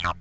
Hey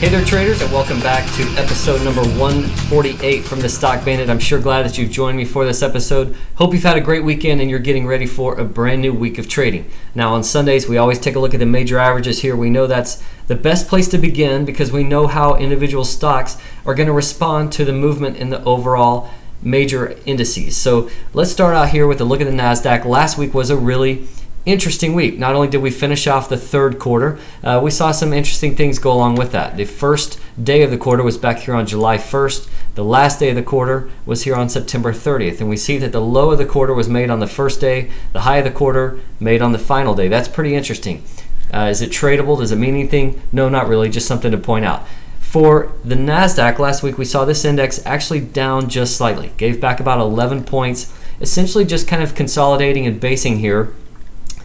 there, traders, and welcome back to episode number 148 from the Stock Bandit. I'm sure glad that you've joined me for this episode. Hope you've had a great weekend and you're getting ready for a brand new week of trading. Now, on Sundays, we always take a look at the major averages here. We know that's the best place to begin because we know how individual stocks are going to respond to the movement in the overall major indices. So let's start out here with a look at the NASDAQ. Last week was a really interesting week. Not only did we finish off the third quarter, we saw some interesting things go along with that. The first day of the quarter was back here on July 1st. The last day of the quarter was here on September 30th. And we see that the low of the quarter was made on the first day, the high of the quarter made on the final day. That's pretty interesting. Is it tradable? Does it mean anything? No, not really, just something to point out. For the NASDAQ, last week we saw this index actually down just slightly. Gave back about 11 points, essentially just kind of consolidating and basing here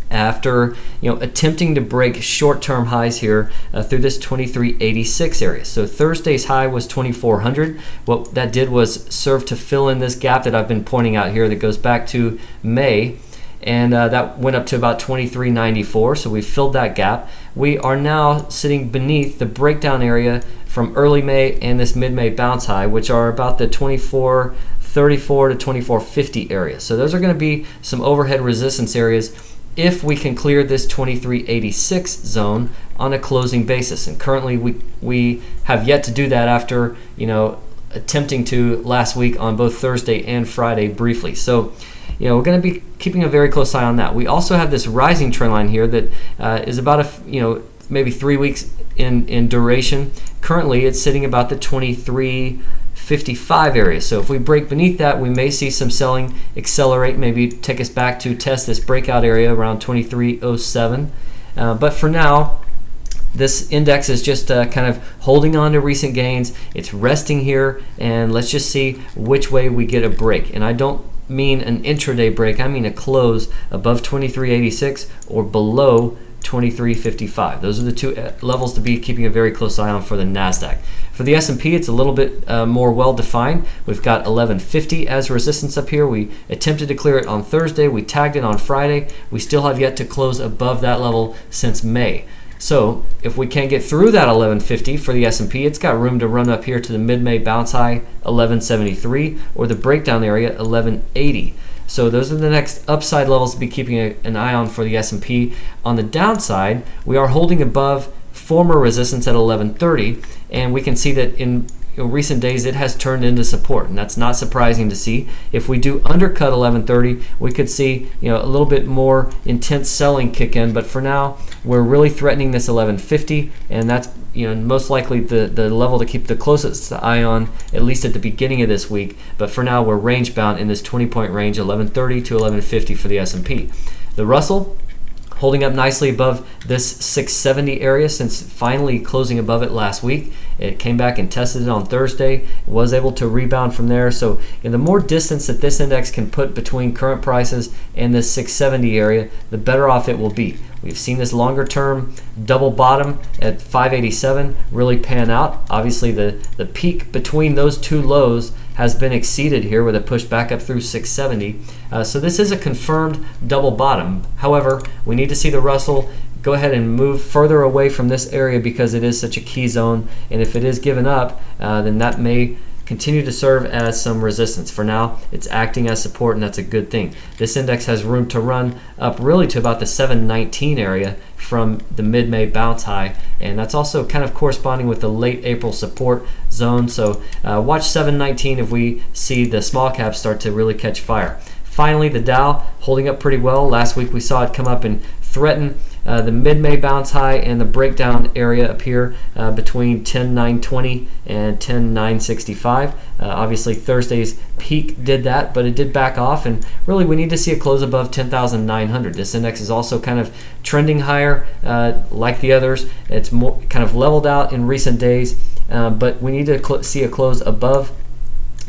after attempting to break short-term highs here through this 2386 area. So Thursday's high was 2400. What that did was serve to fill in this gap that I've been pointing out here that goes back to May, and that went up to about 2394. So we filled that gap. We are now sitting beneath the breakdown area from early May and this mid-May bounce high, which are about the 2434 to 2450 area. So those are going to be some overhead resistance areas if we can clear this 2386 zone on a closing basis. And currently we have yet to do that after attempting to last week on both Thursday and Friday briefly. So we're going to be keeping a very close eye on that. We also have this rising trend line here that is about maybe 3 weeks in duration. Currently it's sitting about the 2355 area. So if we break beneath that, we may see some selling accelerate, maybe take us back to test this breakout area around 2307. But for now, this index is just kind of holding on to recent gains. It's resting here, and let's just see which way we get a break. And I don't mean an intraday break, I mean a close above 2386 or below 2355. Those are the two levels to be keeping a very close eye on for the NASDAQ. For the S&P, it's a little bit more well-defined. We've got 1150 as resistance up here. We attempted to clear it on Thursday. We tagged it on Friday. We still have yet to close above that level since May. So if we can't get through that 1150 for the S&P, it's got room to run up here to the mid-May bounce high 1173 or the breakdown area 1180. So those are the next upside levels to be keeping an eye on for the S&P. On the downside, we are holding above former resistance at 1130, and we can see that in recent days it has turned into support, and that's not surprising to see. If we do undercut 1130, we could see a little bit more intense selling kick in, but for now we're really threatening this 1150, and that's most likely the level to keep the closest eye on, at least at the beginning of this week. But for now, we're range bound in this 20-point range, 1130 to 1150 for the S&P. The Russell holding up nicely above this 670 area since finally closing above it last week. It came back and tested it on Thursday, was able to rebound from there. So the more distance that this index can put between current prices and this 670 area, the better off it will be. We've seen this longer term double bottom at 587 really pan out. Obviously the peak between those two lows has been exceeded here with a push back up through 670. So this is a confirmed double bottom. However, we need to see the Russell go ahead and move further away from this area because it is such a key zone, and if it is given up, then that may continue to serve as some resistance. For now, it's acting as support, and that's a good thing. This index has room to run up really to about the 719 area from the mid-May bounce high, and that's also kind of corresponding with the late April support zone. So watch 719 if we see the small caps start to really catch fire. Finally, the Dow holding up pretty well. Last week we saw it come up and threaten the mid-May bounce high and the breakdown area up here between 10,920 and 10,965. Obviously Thursday's peak did that, but it did back off, and really we need to see a close above 10,900. This index is also kind of trending higher like the others. It's more kind of leveled out in recent days, but we need to see a close above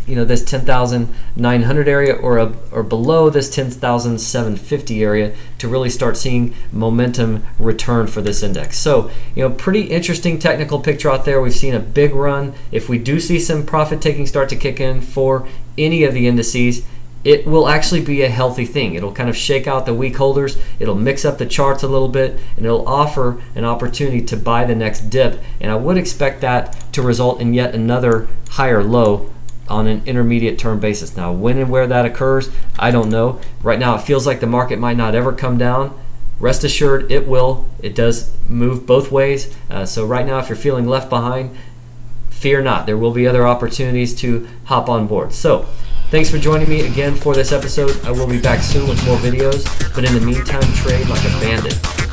this 10,900 area or below this 10,750 area to really start seeing momentum return for this index. So pretty interesting technical picture out there. We've seen a big run. If we do see some profit taking start to kick in for any of the indices, it will actually be a healthy thing. It'll kind of shake out the weak holders, it'll mix up the charts a little bit, and it'll offer an opportunity to buy the next dip. And I would expect that to result in yet another higher low on an intermediate term basis. Now, when and where that occurs, I don't know. Right now, it feels like the market might not ever come down. Rest assured, it will. It does move both ways. So right now, if you're feeling left behind, fear not. There will be other opportunities to hop on board. So thanks for joining me again for this episode. I will be back soon with more videos, but in the meantime, trade like a bandit.